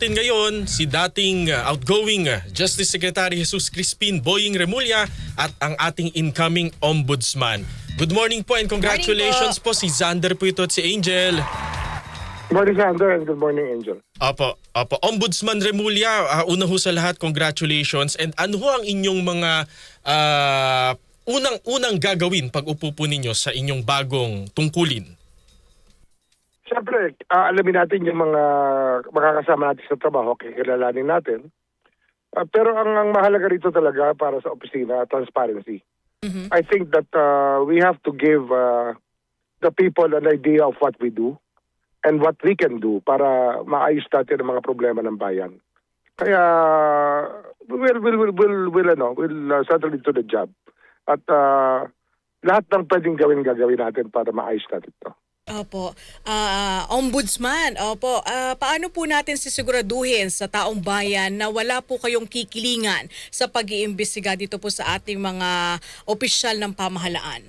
Ngayon, si dating outgoing Justice Secretary Jesus Crispin Boying Remulla at ang ating incoming Ombudsman. Good morning po and congratulations po. Si Xander po ito at si Angel. Good morning, Sander, and good morning, Angel. Opo. Ombudsman Remulla, una ho sa lahat, congratulations. And ano ho ang inyong mga unang gagawin pag upo po ninyo sa inyong bagong tungkulin? Siyempre, alamin natin yung mga makakasama natin sa trabaho, kikilalanin natin. Pero ang mahalaga rito talaga para sa opisina, transparency. I think that we have to give the people an idea of what we do and what we can do para maayos natin ang mga problema ng bayan. Kaya we'll settle into the job. At lahat ng pwedeng gagawin natin para maayos natin ito. Opo. Ombudsman, opo. Paano po natin sisiguraduhin sa taong bayan na wala po kayong kikilingan sa pag-iimbestiga dito po sa ating mga opisyal ng pamahalaan?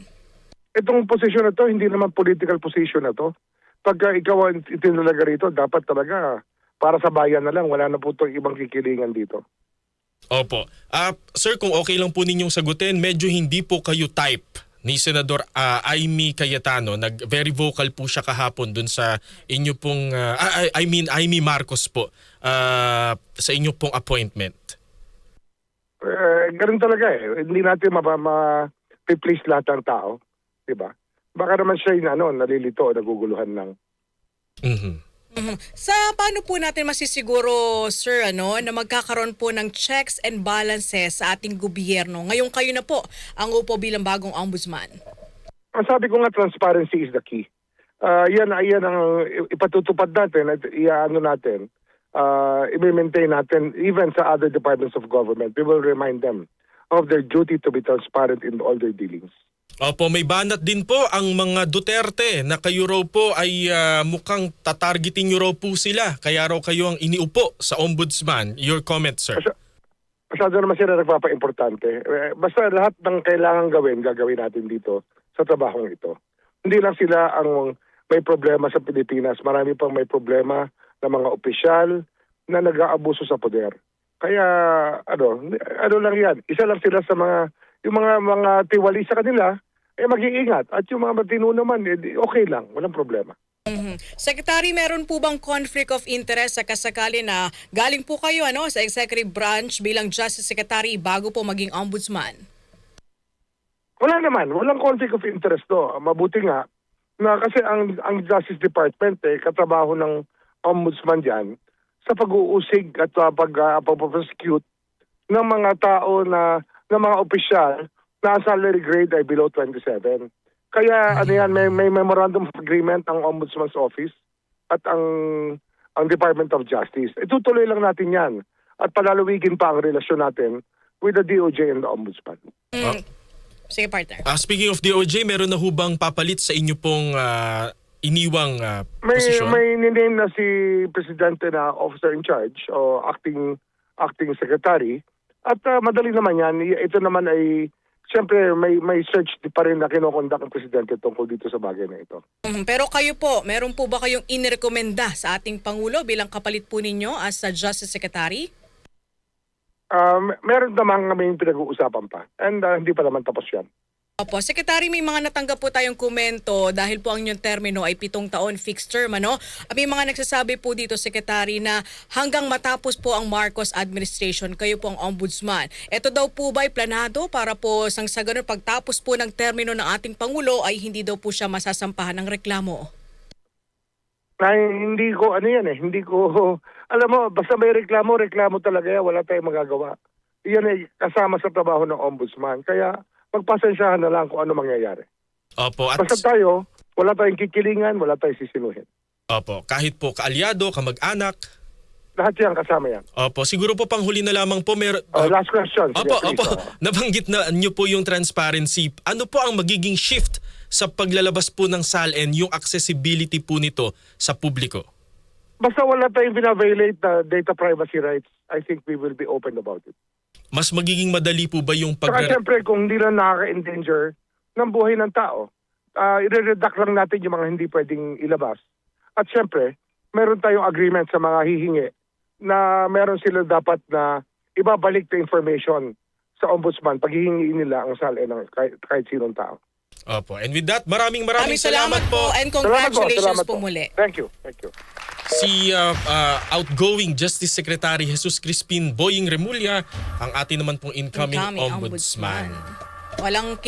Itong posisyon na to, hindi naman political position na to. Pagka ikaw ang itinalaga rito, dapat talaga para sa bayan na lang. Wala na po itong ibang kikilingan dito. Opo. Sir, kung okay lang po ninyong sagutin, medyo hindi po kayo type ni Senador Amy Cayetano. Very vocal po siya kahapon dun sa inyo pong, Amy Marcos po, sa inyo pong appointment. Ganun talaga eh. Hindi natin ma-please lahat ng tao. Diba? Baka naman siya yung nalilito o naguguluhan lang. Sa paano po natin masisiguro, sir, na magkakaroon po ng checks and balances sa ating gobyerno? Ngayon kayo na po ang upo bilang bagong ombudsman. Ang sabi ko nga, transparency is the key. Yan ang ipatutupad natin at natin, i-maintain natin even sa other departments of government. We will remind them of their duty to be transparent in all their dealings. Opo, may banat din po ang mga Duterte na kayo raw po ay mukhang tatargeting nyo raw po sila. Kaya raw kayo ang iniupo sa ombudsman. Your comment, sir? Masyado naman sila nagpapa-importante. Basta lahat ng kailangan gagawin natin dito sa trabahong ito. Hindi lang sila ang may problema sa Pilipinas. Marami pang may problema ng mga opisyal na nag-aabuso sa poder. Kaya ano lang yan. Isa lang sila sa yung mga tiwali sa kanila, mag-iingat. At yung mga matino naman, okay lang. Walang problema. Secretary, meron po bang conflict of interest sa kasakali na galing po kayo sa executive branch bilang Justice Secretary bago po maging ombudsman? Wala naman. Walang conflict of interest to. Mabuti nga na kasi ang Justice Department, katrabaho ng ombudsman dyan sa pag-uusig at pag-prosecute ng mga tao ng mga opisyal na salary grade ay below 27. Kaya may memorandum of agreement ang Ombudsman's Office at ang Department of Justice. Itutuloy lang natin yan at palalawigin pa ang relasyon natin with the DOJ and the Ombudsman. Sige, partner. Speaking of DOJ, meron na hubang papalit sa inyo pong iniwang posisyon? May niname na si Presidente na officer in charge o acting secretary. At madali naman yan. Ito naman ay, siyempre may search pa rin na kinokondak ang Presidente tungkol dito sa bagay na ito. Pero kayo po, meron po ba kayong inirekomenda sa ating Pangulo bilang kapalit po ninyo as a Justice Secretary? Meron naman kami pinag-uusapan pa. And hindi pa naman tapos yan. Opo, Secretary, may mga natanggap po tayong komento dahil po ang inyong termino ay 7 taon fixed term, May mga nagsasabi po dito, Secretary, na hanggang matapos po ang Marcos administration, kayo po ang ombudsman. Ito daw po ba ay planado para po sa ganun pagtapos po ng termino ng ating Pangulo ay hindi daw po siya masasampahan ng reklamo? Hindi ko, alam mo, basta may reklamo talaga yan, wala tayong magagawa. Yan ay kasama sa trabaho ng ombudsman. Kaya, magpasensyahan na lang kung ano mangyayari. Opo. Basta tayo, wala tayong kikilingan, wala tayong sisinuhin. Opo. Kahit po kaalyado, kamag-anak. Lahat yan, kasama yan. Opo. Siguro po panghuli na lamang po. Last question. Opo, Sige, opo. Nabanggit na niyo po yung transparency. Ano po ang magiging shift sa paglalabas po ng SALN, yung accessibility po nito sa publiko? Basta wala tayong binaviolate na data privacy rights, I think we will be open about it. Mas magiging madali po ba yung Saka siyempre, kung hindi lang nakaka-endanger ng buhay ng tao, i-redact lang natin yung mga hindi pwedeng ilabas. At siyempre, meron tayong agreement sa mga hihingi na meron sila dapat na ibabalik the information sa ombudsman pag hihingi nila ang salin ng kahit sinong tao. Opo. And with that, maraming Salamat po and Salamat congratulations po po. muli. Thank you. Si outgoing Justice Secretary Jesus Crispin Boying Remulla, ang ating naman pong incoming ombudsman. Walang